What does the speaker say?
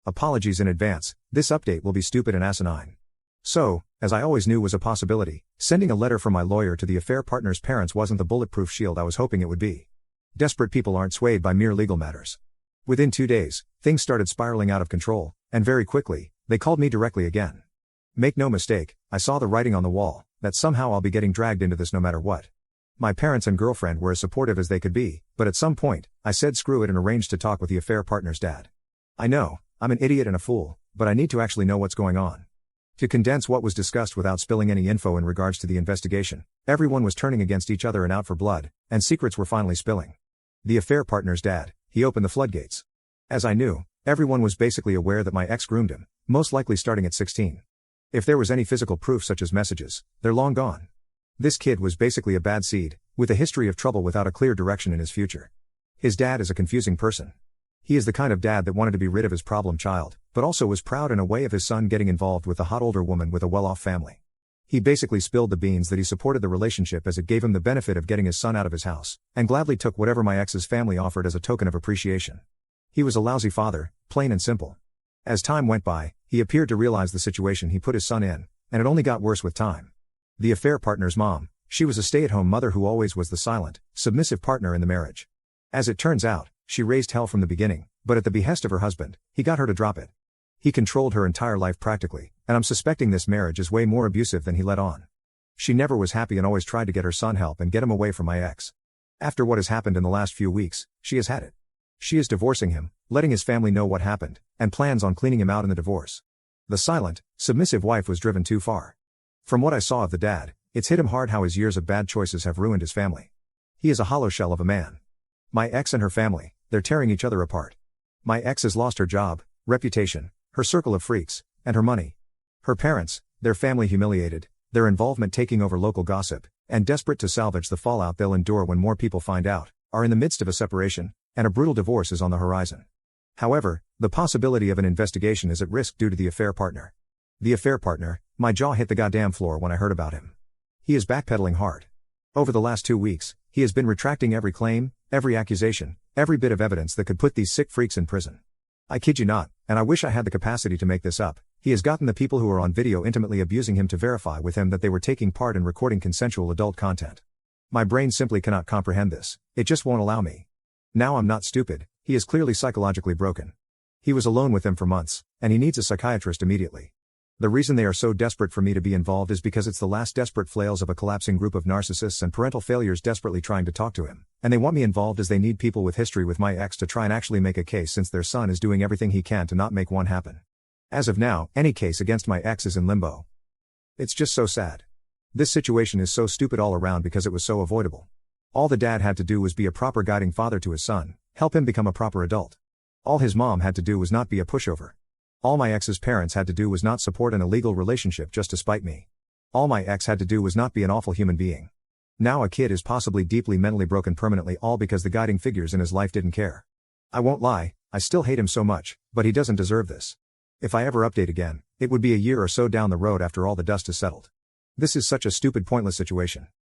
Apologies in advance, this update will be stupid and asinine. So, as I always knew was a possibility, sending a letter from my lawyer to the affair partner's parents wasn't the bulletproof shield I was hoping it would be. Desperate people aren't swayed by mere legal matters. Within 2 days, things started spiraling out of control, and very quickly, they called me directly again. Make no mistake, I saw the writing on the wall, that somehow I'll be getting dragged into this no matter what. My parents and girlfriend were as supportive as they could be, but at some point, I said screw it and arranged to talk with the affair partner's dad. I know, I'm an idiot and a fool, but I need to actually know what's going on. To condense what was discussed without spilling any info in regards to the investigation, everyone was turning against each other and out for blood, and secrets were finally spilling. The affair partner's dad, he opened the floodgates. As I knew, everyone was basically aware that my ex groomed him, most likely starting at 16. If there was any physical proof such as messages, they're long gone. This kid was basically a bad seed, with a history of trouble without a clear direction in his future. His dad is a confusing person. He is the kind of dad that wanted to be rid of his problem child, but also was proud in a way of his son getting involved with a hot older woman with a well-off family. He basically spilled the beans that he supported the relationship as it gave him the benefit of getting his son out of his house, and gladly took whatever my ex's family offered as a token of appreciation. He was a lousy father, plain and simple. As time went by, he appeared to realize the situation he put his son in, and it only got worse with time. The affair partner's mom, she was a stay-at-home mother who always was the silent, submissive partner in the marriage. As it turns out, she raised hell from the beginning, but at the behest of her husband, he got her to drop it. He controlled her entire life practically, and I'm suspecting this marriage is way more abusive than he let on. She never was happy and always tried to get her son help and get him away from my ex. After what has happened in the last few weeks, she has had it. She is divorcing him, letting his family know what happened, and plans on cleaning him out in the divorce. The silent, submissive wife was driven too far. From what I saw of the dad, it's hit him hard how his years of bad choices have ruined his family. He is a hollow shell of a man. My ex and her family, they're tearing each other apart. My ex has lost her job, reputation, her circle of freaks, and her money. Her parents, their family humiliated, their involvement taking over local gossip, and desperate to salvage the fallout they'll endure when more people find out, are in the midst of a separation, and a brutal divorce is on the horizon. However, the possibility of an investigation is at risk due to the affair partner. The affair partner, my jaw hit the goddamn floor when I heard about him. He is backpedaling hard. Over the last 2 weeks, he has been retracting every claim, every accusation, every bit of evidence that could put these sick freaks in prison. I kid you not, and I wish I had the capacity to make this up, he has gotten the people who are on video intimately abusing him to verify with him that they were taking part in recording consensual adult content. My brain simply cannot comprehend this, it just won't allow me. Now I'm not stupid, he is clearly psychologically broken. He was alone with them for months, and he needs a psychiatrist immediately. The reason they are so desperate for me to be involved is because it's the last desperate flails of a collapsing group of narcissists and parental failures desperately trying to talk to him, and they want me involved as they need people with history with my ex to try and actually make a case since their son is doing everything he can to not make one happen. As of now, any case against my ex is in limbo. It's just so sad. This situation is so stupid all around because it was so avoidable. All the dad had to do was be a proper guiding father to his son, help him become a proper adult. All his mom had to do was not be a pushover. All my ex's parents had to do was not support an illegal relationship just to spite me. All my ex had to do was not be an awful human being. Now a kid is possibly deeply mentally broken permanently, all because the guiding figures in his life didn't care. I won't lie, I still hate him so much, but he doesn't deserve this. If I ever update again, it would be a year or so down the road after all the dust has settled. This is such a stupid, pointless situation.